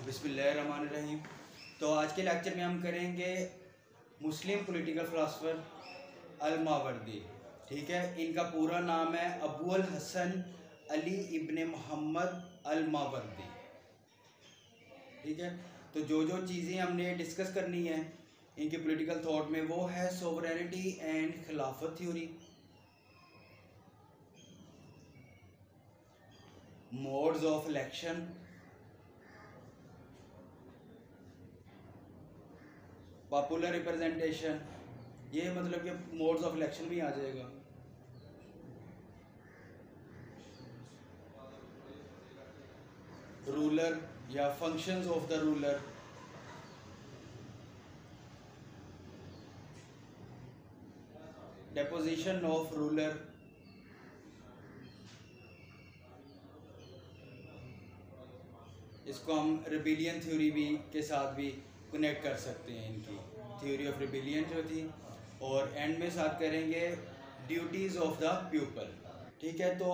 बिस्मिल्लाहिर्रहमानिर्रहीम। तो आज के लेक्चर में हम करेंगे मुस्लिम पॉलिटिकल फ़िलासफ़र अल-मावर्दी। ठीक है, इनका पूरा नाम है अबू अल हसन अली इब्ने मोहम्मद अल-मावर्दी। ठीक है, तो जो चीज़ें हमने डिस्कस करनी है इनके पॉलिटिकल थॉट में, वो है सोवरेनिटी एंड खिलाफत theory, modes of election, popular representation, ये मतलब कि मोड्स ऑफ इलेक्शन भी आ जाएगा, रूलर या functions of the ruler, deposition of ruler, इसको हम रिबिलियन थ्योरी भी के साथ भी कनेक्ट कर सकते हैं, इनकी थ्योरी ऑफ रिबिलियन जो थी, और एंड में साथ करेंगे ड्यूटीज़ ऑफ द पीपल। ठीक है, तो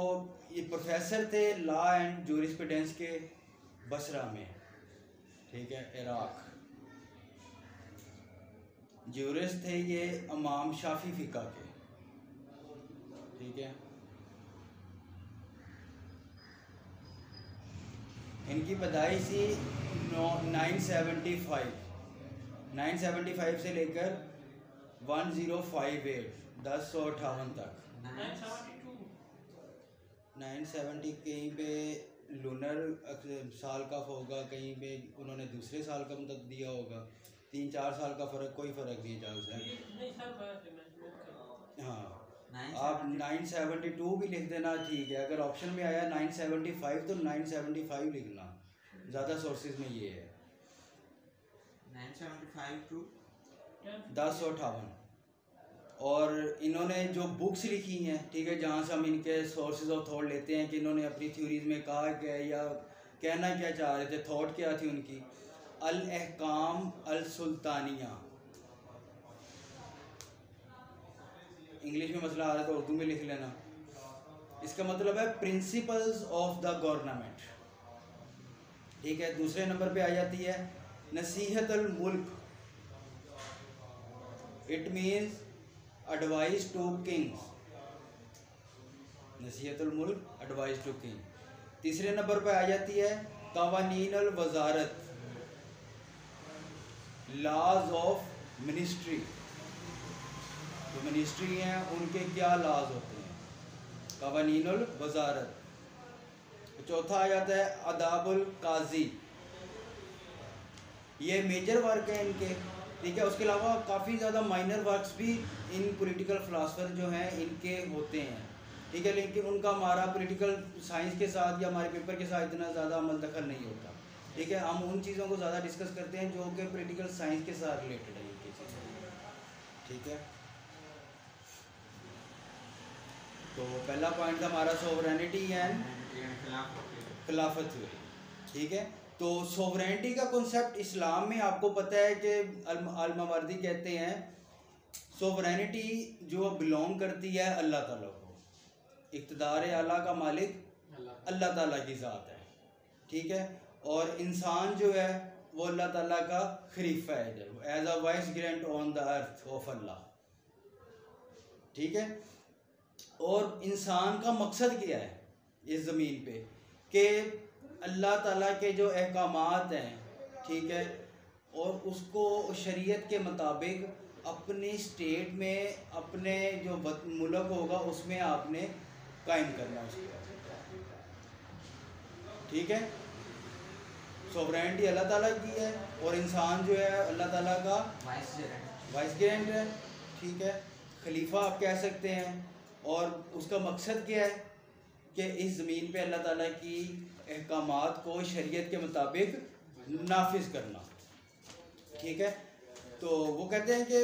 ये प्रोफेसर थे लॉ एंड जूरिस्प्रूडेंस के बसरा में, ठीक है, इराक। जूरिस्ट थे ये इमाम शाफी फ़िक़ा के। ठीक है, इनकी पैदाइश थी 975 से लेकर 1058 1058 तक। 970 कहीं पे लूनर साल का होगा, कहीं पे उन्होंने दूसरे साल का मतलब दिया होगा, 3-4 साल का फ़र्क, कोई फ़र्क नहीं था उसमें। हाँ, आप 972 भी लिख देना, ठीक है। अगर ऑप्शन में आया 975 तो 975 लिखना, ज़्यादा सोर्सेज में ये है 975 to 1058। और इन्होंने जो बुक्स लिखी हैं, ठीक है, जहाँ से हम इनके सोर्सेज ऑफ थॉट लेते हैं कि इन्होंने अपनी थ्योरीज में कहा क्या या कहना क्या चाह रहे थे, थॉट क्या थी उनकी। अल अहकाम अल सुल्तानिया, इंग्लिश में मसला आ रहा है तो उर्दू में लिख लेना। इसका मतलब है प्रिंसिपल्स ऑफ द गवर्नमेंट। ठीक है, दूसरे नंबर पे आ जाती है नसीहत अल मुल्क, it means advice to kings, नसीहत अल मुल्क एडवाइस टू किंग। तीसरे नंबर पे आ जाती है कवानीन अल वजारत, लॉज ऑफ मिनिस्ट्री, जो मिनिस्ट्री हैं उनके क्या लॉज होते हैं, कवानीनुल वजारत। चौथा आ जाता है अदाबुल काजी, ये मेजर वर्क है इनके। ठीक है, उसके अलावा काफ़ी ज़्यादा माइनर वर्क्स भी इन पॉलिटिकल फ़िलासफ़र जो हैं इनके होते हैं। ठीक है, लेकिन उनका हमारा पॉलिटिकल साइंस के साथ या हमारे पेपर के साथ इतना ज़्यादा अमल दखल नहीं होता। ठीक है, हम उन चीज़ों को ज़्यादा डिस्कस करते हैं जो कि पॉलिटिकल साइंस के साथ रिलेटेड है इनकी चीज़ें। ठीक है, तो पहला पॉइंट था हमारा सोवरेनिटी एंड खिलाफत थ्योरी। ठीक है, तो सोवरेनिटी का कॉन्सेप्ट इस्लाम में आपको पता है कि अल-मावर्दी कहते हैं सोवरेनिटी जो बिलोंग करती है अल्लाह ताला को, इक़्तिदार आला का मालिक अल्लाह ताला की ज़ात है। ठीक है, और इंसान जो है वो अल्लाह ताला का खलीफा है, as a vice grand on the earth of Allah. ठीक है, और इंसान का मकसद क्या है इस ज़मीन पे कि अल्लाह ताला के जो अहकामात हैं, ठीक है, और उसको शरीयत के मुताबिक अपनी स्टेट में, अपने जो मुल्क होगा उसमें आपने कायम करना उसको। ठीक है, सोवरेनिटी अल्लाह ताला की है और इंसान जो है अल्लाह ताला का वाइस ग्रैंड है। ठीक है, खलीफा आप कह सकते हैं, और उसका मकसद क्या है कि इस ज़मीन पे अल्लाह ताला की अहकामात को शरीयत के मुताबिक नाफिज करना। ठीक है, तो वो कहते हैं कि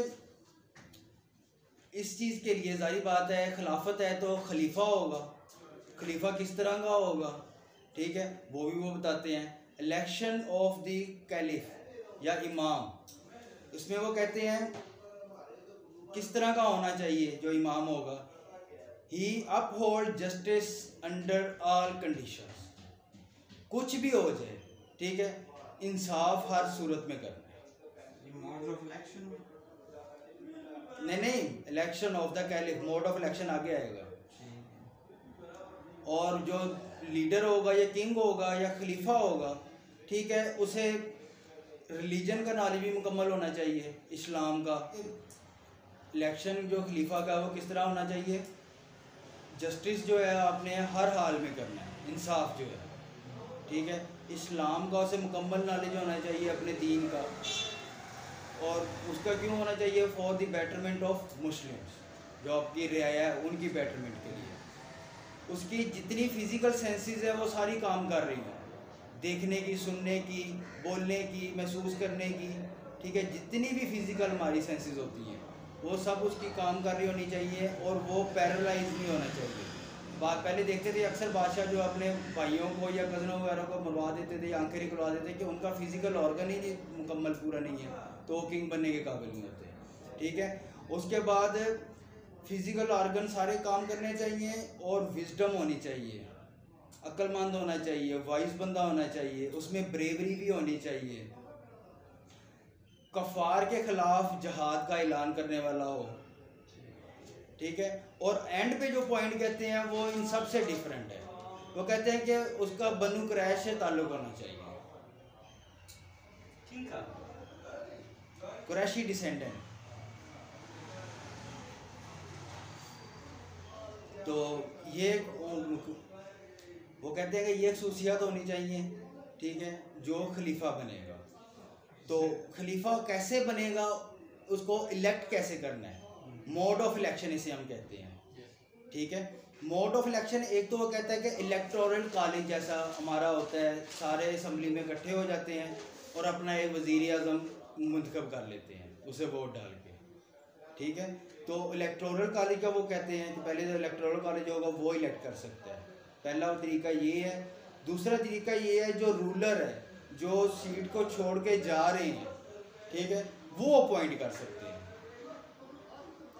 इस चीज़ के लिए ज़ाहिर बात है खिलाफत है तो खलीफा होगा, खलीफा किस तरह का होगा, ठीक है, वो भी वो बताते हैं। इलेक्शन ऑफ द कैलिफ या इमाम, उसमें वो कहते हैं किस तरह का होना चाहिए जो इमाम होगा। He uphold justice under all conditions, कुछ भी हो जाए, ठीक है, इंसाफ हर सूरत में करना है। नहीं, election of the caliph, mode of election आगे आएगा। और जो लीडर होगा या किंग होगा या खलीफा होगा, ठीक है, उसे रिलीजन का नॉलेज भी मुकम्मल होना चाहिए, इस्लाम का। इलेक्शन जो खलीफा का वो किस तरह होना चाहिए, जस्टिस जो है आपने हर हाल में करना है, इंसाफ जो है, ठीक है। इस्लाम का उसे मुकम्मल नॉलेज होना चाहिए अपने दीन का, और उसका क्यों होना चाहिए, for the betterment of Muslims, जो आपकी रियाया है उनकी बेटरमेंट के लिए। उसकी जितनी फिज़िकल सेंसेस है वो सारी काम कर रही हैं, देखने की, सुनने की, बोलने की, महसूस करने की, ठीक है, जितनी भी फिज़िकल हमारी सेंसेस होती हैं वो सब उसकी काम कर रही होनी चाहिए, और वो पैरालाइज नहीं होना चाहिए। बात पहले देखते थे अक्सर बादशाह जो अपने भाइयों को या कज़नों वगैरह को मरवा देते थे, आंखें निकलवा देते कि उनका फिज़िकल ऑर्गन ही मुकम्मल पूरा नहीं है, तो वो किंग बनने के काबिल नहीं होते, ठीक है। उसके बाद फिज़िकल ऑर्गन सारे काम करने चाहिए, और विजडम होनी चाहिए, अक्लमंद होना चाहिए, वाइज बंदा होना चाहिए, उसमें ब्रेवरी भी होनी चाहिए, कफ़ार के ख़िलाफ़ जहाद का ऐलान करने वाला हो, ठीक है। और एंड पे जो पॉइंट कहते हैं वो इन सब से डिफरेंट है, वो कहते हैं कि उसका बनु क्रैश से ताल्लुक़ होना चाहिए, कुरैशी डिसेंडेंट। तो ये वो कहते हैं कि ये खसूसियात होनी चाहिए, ठीक है, जो खलीफा बनेगा। तो खलीफा कैसे बनेगा, उसको इलेक्ट कैसे करना है, मोड ऑफ इलेक्शन इसे हम कहते हैं, ठीक है। मोड ऑफ इलेक्शन, एक तो वो कहता है कि इलेक्टोरल कॉलेज जैसा हमारा होता है, सारे असम्बली में इकट्ठे हो जाते हैं और अपना एक वज़ीर आज़म मुंतखब कर लेते हैं उसे वोट डाल के, ठीक है। तो इलेक्टोरल कॉलेज का वो कहते हैं कि पहले जो इलेक्टोरल कॉलेज होगा वो इलेक्ट कर सकता है, पहला तरीका ये है। दूसरा तरीका ये है जो रूलर है, जो सीट को छोड़ के जा रहे हैं, ठीक है, वो अपॉइंट कर सकते हैं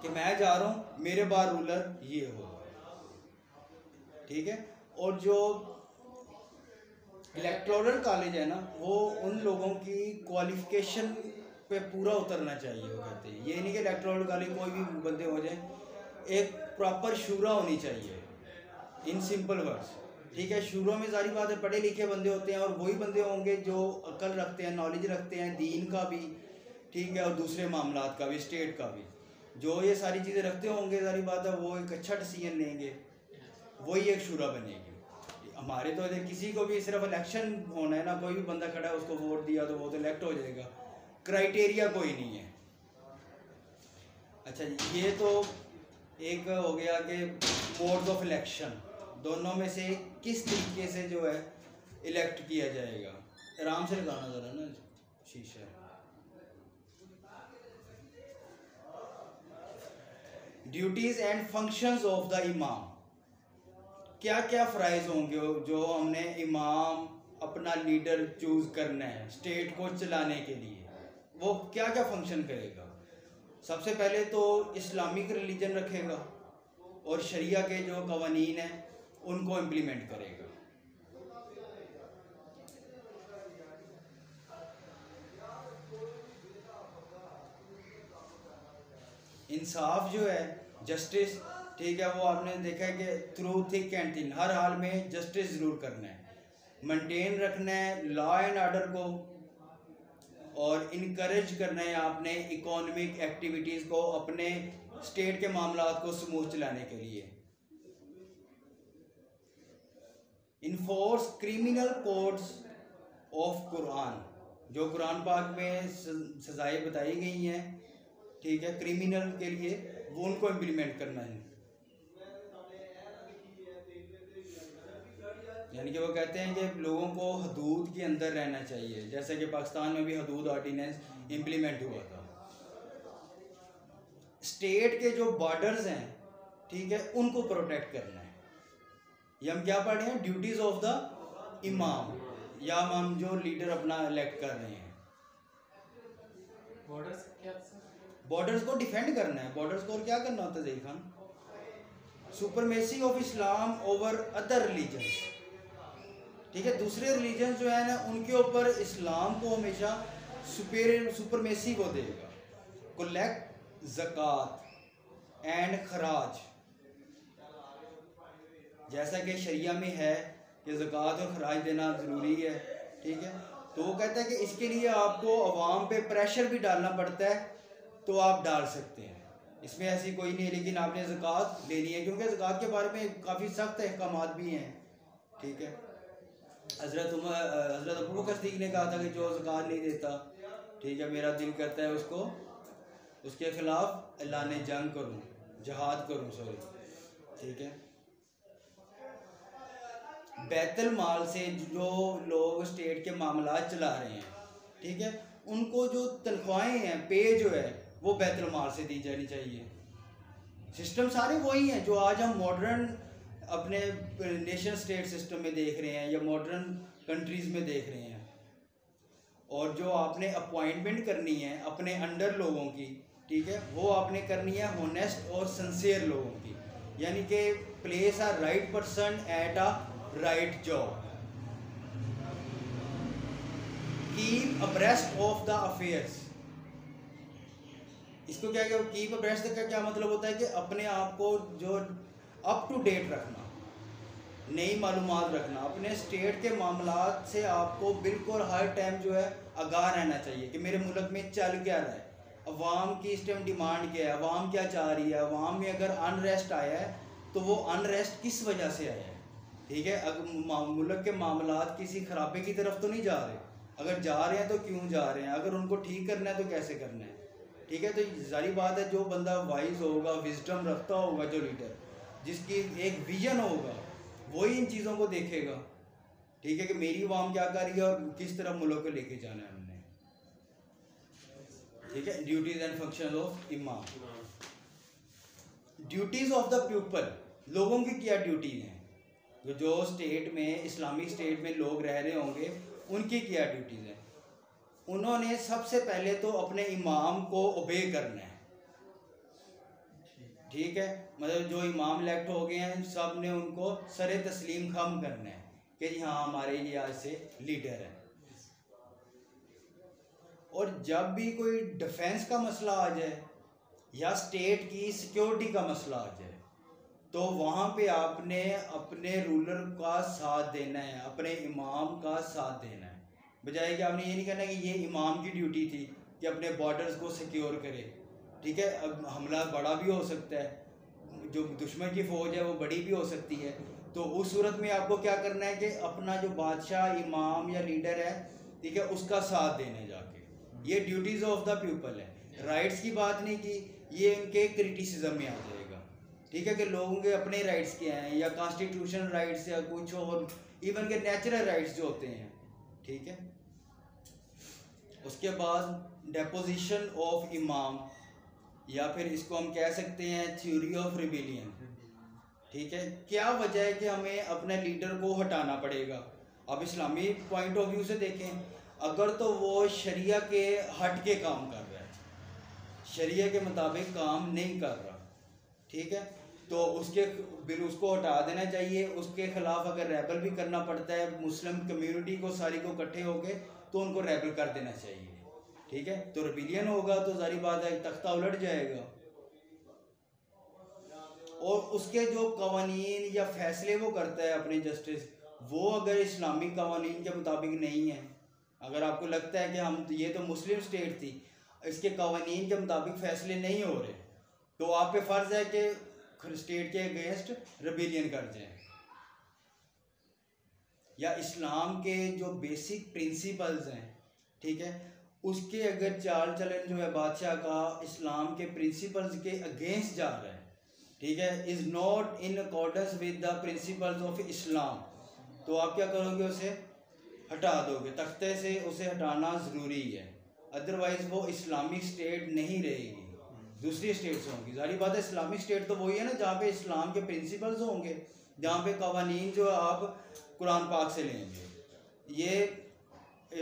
कि मैं जा रहा हूँ, मेरे बाद रूलर ये हो, ठीक है। और जो इलेक्टोरल कॉलेज है ना, वो उन लोगों की क्वालिफिकेशन पे पूरा उतरना चाहिए, वो कहते हैं। ये नहीं कि इलेक्टोरल कॉलेज कोई भी बंदे हो जाए, एक प्रॉपर शूरा होनी चाहिए, इन सिंपल वर्ड्स, ठीक है। शूरों में सारी बात है, पढ़े लिखे बंदे होते हैं, और वही बंदे होंगे जो अकल रखते हैं, नॉलेज रखते हैं दीन का भी, ठीक है, और दूसरे मामलात का भी, स्टेट का भी, जो ये सारी चीज़ें रखते होंगे, सारी बात है, वो एक अच्छा डिसीजन लेंगे, वही एक शूरा बनेगी। हमारे तो किसी को भी सिर्फ इलेक्शन होना है ना, कोई भी बंदा खड़ा है उसको वोट दिया तो वो तो इलेक्ट हो जाएगा, क्राइटेरिया कोई नहीं है। अच्छा, ये तो एक हो गया कि मोड्स ऑफ इलेक्शन, दोनों में से किस तरीके से जो है इलेक्ट किया जाएगा। आराम से लगाना ज़रा ना शीशा। Duties and functions of the इमाम, क्या क्या फ़राइज़ होंगे जो हमने इमाम अपना लीडर चूज़ करना है स्टेट को चलाने के लिए, वो क्या क्या फंक्शन करेगा। सबसे पहले तो इस्लामिक रिलीजन रखेगा और शरिया के जो कवानीन हैं उनको इम्प्लीमेंट करेगा। इंसाफ जो है, जस्टिस, ठीक है, वो आपने देखा है कि थ्रू थिक एंड थिन हर हाल में जस्टिस ज़रूर करना है, मेंटेन रखना है लॉ एंड ऑर्डर को, और इनकरेज करना है आपने इकोनॉमिक एक्टिविटीज़ को अपने स्टेट के मामलात को स्मूथ चलाने के लिए। Enforce criminal codes of Quran, जो कुरान पाक में सज़ाएं बताई गई हैं, ठीक है, क्रिमिनल के लिए, वो उनको इम्प्लीमेंट करना है। यानी कि वो कहते हैं कि लोगों को हदूद के अंदर रहना चाहिए, जैसे कि पाकिस्तान में भी हदूद ऑर्डिनेंस इम्प्लीमेंट हुआ था। स्टेट के जो बॉर्डर्स हैं, ठीक है, उनको प्रोटेक्ट करना है। ये हम क्या पढ़ रहे हैं, ड्यूटीज़ ऑफ द इमाम, या हम जो लीडर अपना इलेक्ट कर रहे हैं। बॉर्डर्स क्या, बॉर्डर्स को डिफेंड करना है। बॉर्डर्स को और क्या करना होता है ज़ही खान, supremacy of Islam over other religions, ठीक है। दूसरे रिलीजन जो है ना उनके ऊपर इस्लाम को हमेशा सुपरमेसी को देगा। कलेक्ट ज़कात एंड खराज, जैसा कि शरिया में है कि ज़कात और खराज देना ज़रूरी है, ठीक है। तो वो कहता है कि इसके लिए आपको अवाम पे प्रेशर भी डालना पड़ता है, तो आप डाल सकते हैं, इसमें ऐसी कोई नहीं है, लेकिन आपने ज़कात लेनी है, क्योंकि ज़कात के बारे में काफ़ी सख्त अहकामात भी हैं, ठीक है। हज़रत अबू बकर सिद्दीक़ ने कहा था कि जो ज़कात नहीं देता, ठीक है, मेरा दिल करता है उसको, उसके ख़िलाफ़ अल्लाह ने जंग करूँ, जहाद करूँ, सॉरी, ठीक है। बैतुल माल से जो लोग स्टेट के मामला चला रहे हैं, ठीक है, उनको जो तनख्वाहें हैं, पे जो है वो बैतुल माल से दी जानी चाहिए। सिस्टम सारे वही हैं जो आज हम मॉडर्न अपने नेशन स्टेट सिस्टम में देख रहे हैं या मॉडर्न कंट्रीज़ में देख रहे हैं। और जो आपने अपॉइंटमेंट करनी है अपने अंडर लोगों की, ठीक है, वो आपने करनी है होनेस्ट और सिंसियर लोगों की, यानी कि place a right person at a right job, keep abreast of the affairs. इसको क्या कीप अब्रेस्ट का क्या मतलब होता है कि अपने आप को जो अप टू डेट रखना, नई मालूमात रखना, अपने स्टेट के मामलात से आपको बिल्कुल हर टाइम जो है आगाह रहना चाहिए कि मेरे मुल्क में चल क्या रहा है, अवाम की इस टाइम डिमांड क्या है, अवाम क्या चाह रही है, अवाम में अगर अनरेस्ट आया है तो वो अनरेस्ट किस वजह से आया है, ठीक है। अगर मुल्क के मामलात किसी खराबे की तरफ तो नहीं जा रहे, अगर जा रहे हैं तो क्यों जा रहे हैं, अगर उनको ठीक करना है तो कैसे करना है, ठीक है। तो जारी बात है जो बंदा वाइज होगा, विजडम रखता होगा, जो लीडर जिसकी एक विजन होगा, वही इन चीज़ों को देखेगा, ठीक है, कि मेरी अवाम क्या कर रही है और किस तरह मुल्क को लेके जाना है हमने, ठीक है। ड्यूटीज एंड फंक्शन ऑफ इमाम। ड्यूटीज ऑफ द पीपल, लोगों की क्या ड्यूटीज हैं, जो स्टेट में, इस्लामिक स्टेट में लोग रह रहे होंगे, उनकी क्या ड्यूटीज़ हैं। उन्होंने सबसे पहले तो अपने इमाम को ओबे करना है, ठीक है, मतलब जो इमाम इलेक्ट हो गए हैं सब ने उनको सरे तस्लीम खम करना है कि जी हाँ हमारे ये आज से लीडर हैं। और जब भी कोई डिफेंस का मसला आ जाए या स्टेट की सिक्योरिटी का मसला आ जाए, तो वहाँ पे आपने अपने रूलर का साथ देना है, अपने इमाम का साथ देना है, बजाय कि आपने ये नहीं कहना कि ये इमाम की ड्यूटी थी कि अपने बॉर्डर्स को सिक्योर करे, ठीक है। अब हमला बड़ा भी हो सकता है, जो दुश्मन की फ़ौज है वो बड़ी भी हो सकती है, तो उस सूरत में आपको क्या करना है कि अपना जो बादशाह, इमाम या लीडर है, ठीक है, उसका साथ देने जाके, ये ड्यूटीज़ ऑफ द पीपल है। राइट्स की बात नहीं की, ये इनके क्रिटिसिज्म में आ जाएगा, ठीक है, कि लोगों के अपने राइट्स क्या हैं या कॉन्स्टिट्यूशनल राइट्स या कुछ और, इवन के नेचुरल राइट्स जो होते हैं, ठीक है। उसके बाद डेपोजिशन ऑफ इमाम, या फिर इसको हम कह सकते हैं थ्योरी ऑफ रिबेलियन, ठीक है। क्या वजह है कि हमें अपने लीडर को हटाना पड़ेगा। अब इस्लामी पॉइंट ऑफ व्यू से देखें, अगर तो वो शरिया के हट के काम कर रहा है, शरिया के मुताबिक काम नहीं कर रहा, ठीक है, तो उसको हटा देना चाहिए। उसके खिलाफ अगर रेबल भी करना पड़ता है, मुस्लिम कम्युनिटी को सारी को इकट्ठे होके, तो उनको रेबल कर देना चाहिए, ठीक है। तो रिबेलियन होगा तो जारी बात है तख्ता उलट जाएगा। और उसके जो कवानीन या फैसले वो करता है अपने जस्टिस, वो अगर इस्लामिक कवानीन के मुताबिक नहीं है, अगर आपको लगता है कि हम ये तो मुस्लिम स्टेट थी, इसके कवानीन के मुताबिक फैसले नहीं हो रहे, तो आप पे फ़र्ज़ है कि स्टेट के अगेंस्ट रिबेलियन कर जाएं। या इस्लाम के जो बेसिक प्रिंसिपल्स हैं, ठीक है, उसके अगर चाल चलन जो है बादशाह का इस्लाम के प्रिंसिपल्स के अगेंस्ट जा रहा है, ठीक है, is not in accordance with the principles of Islam, तो आप क्या करोगे, उसे हटा दोगे, तख्ते से उसे हटाना ज़रूरी है, अदरवाइज़ वो इस्लामिक स्टेट नहीं रहेगी, दूसरी स्टेट्स होंगी। जारी बात है इस्लामिक स्टेट तो वही है ना जहाँ पे इस्लाम के प्रिंसिपल्स होंगे, जहाँ पे कवानीन जो आप कुरान पाक से लेंगे। ये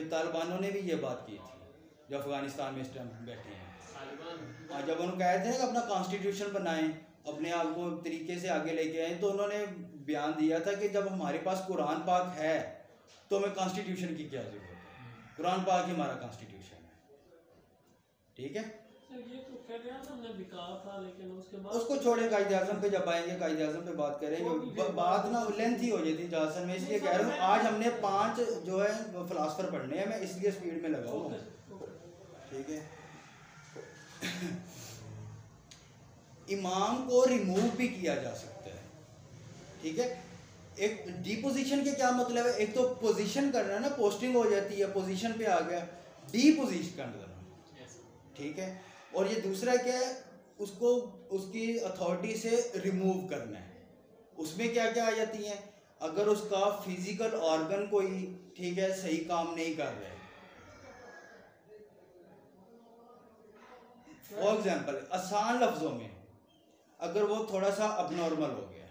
तालिबानों ने भी ये बात की थी जो अफ़गानिस्तान में इस टाइम बैठे हैं, जब उन्होंने कहे थे कि अपना कॉन्स्टिट्यूशन बनाएं, अपने आप को तरीके से आगे लेके आए, तो उन्होंने बयान दिया था कि जब हमारे पास कुरान पाक है तो हमें कॉन्स्टिट्यूशन की क्या जरूरत है? कुरान पाक ही हमारा कॉन्स्टिट्यूशन है, ठीक है। ये तो कह रहा था हमने बिका था, लेकिन उसके बाद उसको छोड़े, कायदे आज़म पे जब आएंगे कायदे आज़म पे बात करेंगे। बात ना लेंथी हो जाती जासन में, इसलिए कह रहा हूँ आज हमने 5 जो है फिलासफर पढ़ने हैं, मैं इसलिए स्पीड में लगा हूँ, ठीक है। इमाम को रिमूव भी किया जा सकता है, ठीक है। एक डिपोजिशन के क्या मतलब है? एक तो पोजीशन करना ना, पोस्टिंग हो जाती है, पोजीशन पे आ गया, डिपोजिशन कर देना, ठीक है। और ये दूसरा क्या है, उसको उसकी अथॉरिटी से रिमूव करना है। उसमें क्या क्या आ जाती हैं? अगर उसका फिजिकल ऑर्गन कोई, ठीक है, सही काम नहीं कर रहा है, फॉर एग्जाम्पल आसान लफ्जों में अगर वो थोड़ा सा अबनॉर्मल हो गया,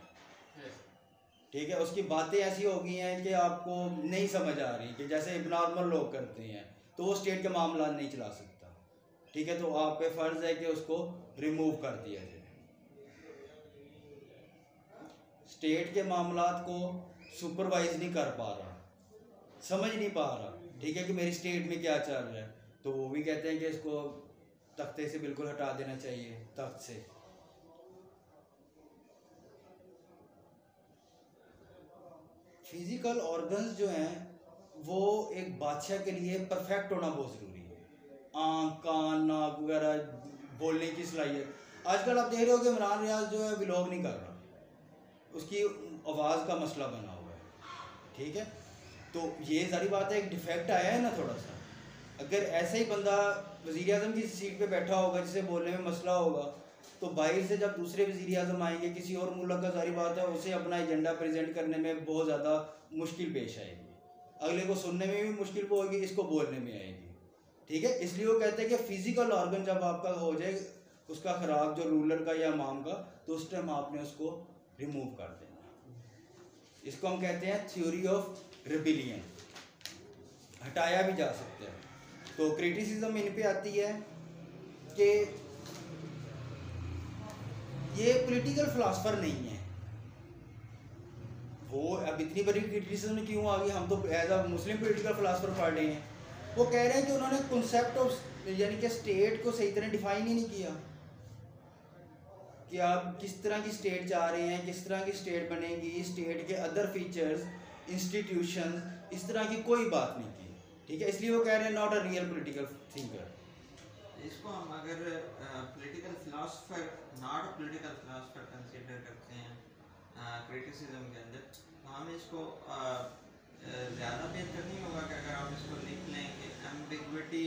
ठीक है, उसकी बातें ऐसी हो गई हैं कि आपको नहीं समझ आ रही, कि जैसे अबनॉर्मल लोग करते हैं, तो वो स्टेट के मामला नहीं चला सकता, ठीक है। तो आप पे फर्ज है कि उसको रिमूव कर दिया जाए। स्टेट के मामलात को सुपरवाइज नहीं कर पा रहा, समझ नहीं पा रहा, ठीक है, कि मेरी स्टेट में क्या चल रहा है, तो वो भी कहते हैं कि इसको तख्ते से बिल्कुल हटा देना चाहिए, तख्त से। फिजिकल ऑर्गन्स जो हैं वो एक बादशाह के लिए परफेक्ट होना बहुत ज़रूरी है। आँख, कान, नाक वगैरह, बोलने की सलाहियत। आजकल आप देख रहे हो कि इमरान रियाज जो है व्लॉग नहीं कर रहा, उसकी आवाज़ का मसला बना हुआ है, ठीक है। तो ये सारी बात है, एक डिफेक्ट आया है ना थोड़ा सा। अगर ऐसे ही बंदा वज़ीर आज़म की सीट पे बैठा होगा, जिसे बोलने में मसला होगा, तो बाहर से जब दूसरे वज़ीर आज़म आएंगे किसी और मुल्क का, सारी बात है, उसे अपना एजेंडा प्रेजेंट करने में बहुत ज़्यादा मुश्किल पेश आएगी, अगले को सुनने में भी मुश्किल होगी, इसको बोलने में आएगी, ठीक है। इसलिए वो कहते हैं कि फिजिकल ऑर्गन जब आपका हो जाए, उसका खराब, जो रूलर का या इमाम का, तो उस टाइम आपने उसको रिमूव कर देना। इसको हम कहते हैं थ्योरी ऑफ रिबिलियन, हटाया भी जा सकता है। तो क्रिटिसिज्म इन पे आती है कि ये पॉलिटिकल फिलासफर नहीं है। वो अब इतनी बड़ी क्रिटिसिज्म क्यों आ गई? हम तो as a Muslim political philosopher पढ़ रहे हैं। वो कह रहे हैं कि उन्होंने कॉन्सेप्ट ऑफ, यानी कि स्टेट को सही तरह डिफाइन ही नहीं किया कि आप किस तरह की स्टेट चाह रहे हैं, किस तरह की स्टेट बनेगी, स्टेट के अदर फीचर्स, इंस्टीट्यूशन, इस तरह की कोई बात नहीं की, ठीक है। इसलिए वो कह रहे हैं not a real political thinker. इसको हम अगर political philosopher, not political philosopher consider करते हैं क्रिटिसिज्म के अंदर, तो हम इसको ज़्यादा बेहतर नहीं होगा कि अगर हम इसको लिख लें कि ambiguity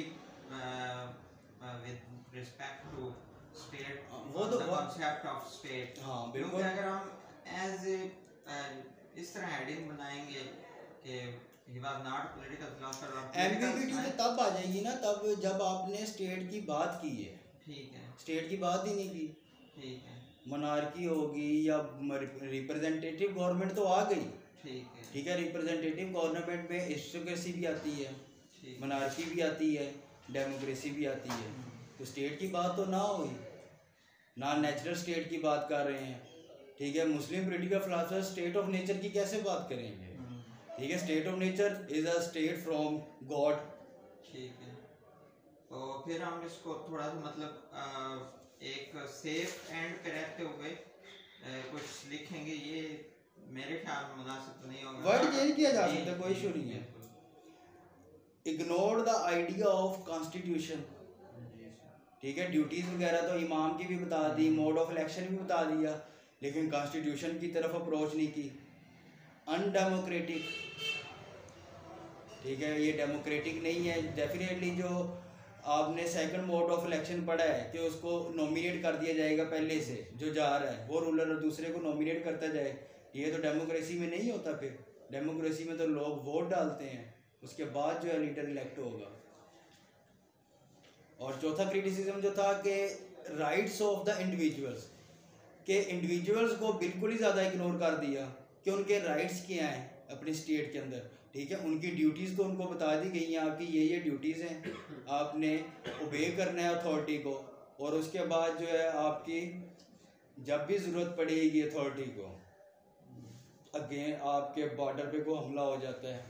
with respect to state, वो तो कॉन्सेप्ट ऑफ स्टेट। हाँ क्योंकि बिल्कुल। अगर हम एज इस तरह हेडिंग बनाएंगे कि he was not a political philosopher or ambiguity तो तब आ जाएगी ना, तब जब आपने स्टेट की बात की है, ठीक है, स्टेट की बात ही नहीं की, ठीक है, मोनार्की होगी या रिप्रेजेंटेटिव गवर्नमेंट तो आ गई, ठीक है, ठीक है। रिप्रेजेंटेटिव गवर्नमेंट में एरिस्टोक्रेसी भी आती है, ठीक, मोनार्की भी आती है, डेमोक्रेसी भी आती है। तो स्टेट की बात तो ना हुई, ना नेचुरल स्टेट की बात कर रहे हैं, ठीक है। मुस्लिम political philosopher state of nature की कैसे बात करेंगे, ठीक है। State of nature is a state from God, ठीक है। तो फिर हम इसको थोड़ा सा मतलब एक सेफ एंड पे रहते हुए कुछ लिखेंगे, ये मेरे ख्याल में मुनासिब नहीं होगा। वर्ड चेंज किया जा सकता है, कोई इशू नहीं है। Ignore the idea of constitution, ठीक है। ड्यूटीज वगैरह तो इमाम की भी बता दी, मोड ऑफ इलेक्शन भी बता दिया, लेकिन कॉन्स्टिट्यूशन की तरफ अप्रोच नहीं की। अनडेमोक्रेटिक, ठीक है, ये डेमोक्रेटिक नहीं है डेफिनेटली। जो आपने सेकंड मोड ऑफ इलेक्शन पढ़ा है कि उसको नॉमिनेट कर दिया जाएगा पहले से, जो जा रहा है वो रूलर और दूसरे को नॉमिनेट करता जाए, ये तो डेमोक्रेसी में नहीं होता। फिर डेमोक्रेसी में तो लोग वोट डालते हैं, उसके बाद जो है लीडर इलेक्ट होगा। और चौथा क्रिटिसिज्म जो था कि राइट्स ऑफ द इंडिविजुअल्स, के इंडिविजुअल्स को बिल्कुल ही ज़्यादा इग्नोर कर दिया कि उनके राइट्स क्या हैं अपनी स्टेट के अंदर, ठीक है। उनकी ड्यूटीज़ तो उनको बता दी गई हैं, आपकी ये ड्यूटीज़ हैं, आपने ओबे करना है अथॉरिटी को। और उसके बाद जो है आपकी जब भी ज़रूरत पड़ेगी अथॉरिटी को, अगेन आपके बॉर्डर पे कोई हमला हो जाता है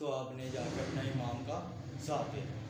तो आपने जाके अपना इमाम का साथ देना।